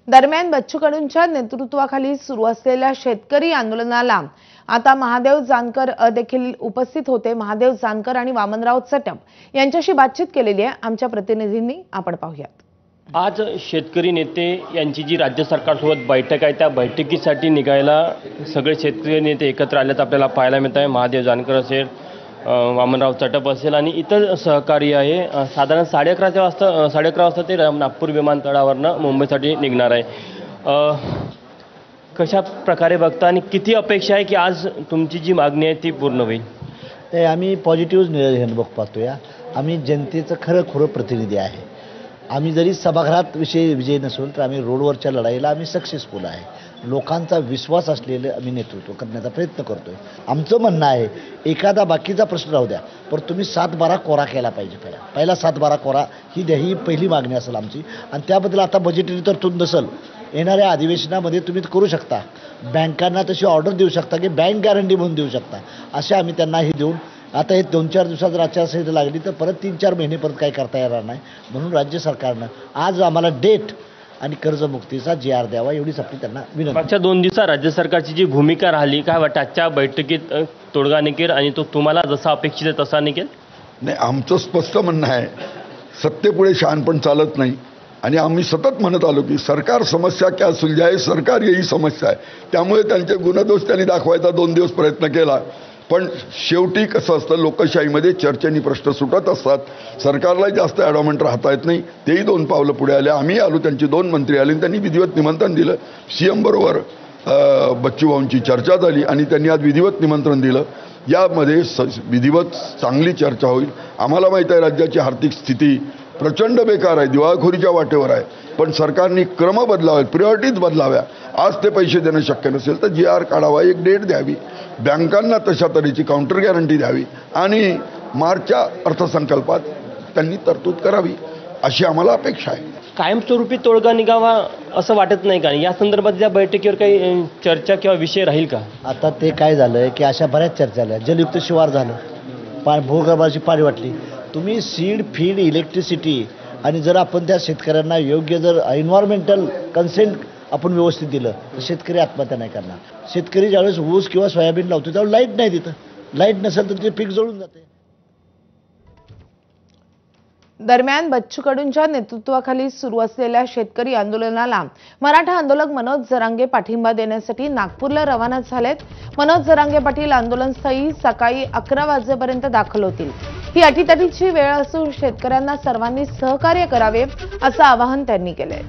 दरम्यान बच्चू कडूंच्या नेतृत्वाखाली सुरू असलेल्या शेतकरी आंदोलनाला आता महादेव जानकर देखील उपस्थित होते। महादेव जानकर आणि वामनराव चटप यांच्याशी बातचीत केलेली आहे आमच्या प्रतिनिधींनी, आपण पाहूयात। आज शेतकरी नेते यांची जी राज्य सरकारसोबत बैठक आहे त्या बैठकीसाठी निघायला सगळे शेतकरी नेते एकत्र आलेत आपल्याला पाहायला मिळत आहे। महादेव जानकर असेल, वामनराव चटप असेल आणि इतर सहकारी आहे। साधारण 11:30 वाजता ते नागपूर विमानतळावरनं मुंबईसाठी निघणार आहे। कशा प्रकारे बघता आणि किती अपेक्षा आहे की आज तुमची जी मागणी आहे ती पूर्ण होईल? ते आम्ही पॉझिटिव्ह निर्णय बघ पाहतोया। आम्ही जनतेचं खरं प्रतिनिधी आहे। आम्ही जरी सभागृहात विजय नसून तर आम्ही रोडवरच्या लढाईला आम्ही सक्सेसफुल आहे। लोकांचा विश्वास असलेले आम्ही नेतृत्व करण्याचा प्रयत्न करतोय। आमचं म्हणणं आहे एखादा बाकीचा प्रश्न राहू द्या, पण तुम्ही 7-12 कोरा केला पाहिजे। पहिला 7-12 कोरा ही पहिली मागणी असेल आमची। आणि त्याबद्दल आता बजेटरी तरतूद नसेल, येणाऱ्या अधिवेशनामध्ये तुम्ही करू शकता। बँकांना तशी ऑर्डर देऊ शकता की बँक गॅरंटी म्हणून देऊ शकता, असे आम्ही त्यांना हे देऊन आता हे 2-4 दिवसात जर आचारसंहिता लागली तर परत 3-4 महिने परत काही करता येणार नाही। म्हणून राज्य सरकारनं आज आम्हाला डेट आणि कर्जमुक्तीचा GR द्यावा एवढीच आपली त्यांना विनंती। मागच्या 2 दिवसात राज्य सरकारची जी भूमिका राहिली, काय वाटतं आजच्या बैठकीत तोडगा निघेल आणि तो तुम्हाला जसा अपेक्षित आहे तसा निघेल? नाही, आमचं स्पष्ट म्हणणं आहे सत्तेपुढे शहाणपण चालत नाही। आणि आम्ही सतत म्हणत आलो की सरकार समस्या क्या सुलझाए, सरकार यही समस्या आहे। त्यामुळे त्यांचे गुणदोष त्यांनी दाखवायचा 2 दिवस प्रयत्न केला, पण शेवटी कसं असतं लोकशाहीमध्ये चर्चेने प्रश्न सुटत असतात। सरकारला जास्त ॲडॉमेंट राहता येत नाही। तेही 2 पावलं पुढे आले। आम्ही आलो, त्यांची 2 मंत्री आले, त्यांनी विधिवत निमंत्रण दिलं। CM बरोबर बच्चू भाऊंची चर्चा झाली आणि त्यांनी आज विधिवत निमंत्रण दिलं। यामध्ये विधिवत चांगली चर्चा होईल। आम्हाला माहीत आहे राज्याची आर्थिक स्थिती प्रचंड बेकार आहे, दिवाळखोरीच्या वाटेवर आहे, पण सरकारने क्रम बदलावे, प्रायोरिटीज बदलाव्या। आज ते पैसे देणं शक्य नसेल तर GR काढावा, एक डेट द्यावी, बँकांना तशा तऱ्हेची काउंटर गॅरंटी द्यावी आणि मार्चच्या अर्थसंकल्पात त्यांनी तरतूद करावी, अशी आम्हाला अपेक्षा आहे। कायमस्वरूपी तोडगा निघावा असं वाटत नाही का? या संदर्भात या बैठकीवर काही चर्चा किंवा विषय राहील का? आता ते काय झालं की अशा बऱ्याच चर्चा झाल्या। जलयुक्त शिवार झालं, भूगर्भाची पाणी वाटली। तुम्ही सीड फीड इलेक्ट्रिसिटी आणि जर आपण त्या शेतकऱ्यांना योग्य जर एन्व्हायरमेंटल कन्सेंट आपण व्यवस्थित दिलं तर शेतकरी आत्महत्या नाही करणार। शेतकरी ज्यावेळेस ऊस किंवा सोयाबीन लावतो त्यावेळेस लाईट नाही देतं, लाईट नसेल तर ते पीक जळून जाते। दरम्यान बच्चू कडूंच्या नेतृत्वाखाली सुरू असलेल्या शेतकरी आंदोलनाला मराठा आंदोलक मनोज जरांगे पाठिंबा देण्यासाठी नागपूरला रवाना झालेत। मनोज जरांगे पाटील आंदोलनस्थळी सकाळी 11 वाजेपर्यंत दाखल होतील। ही अटीतटीची वेळ असून शेतकऱ्यांना सर्वांनी सहकार्य करावे असं आवाहन त्यांनी केलंय।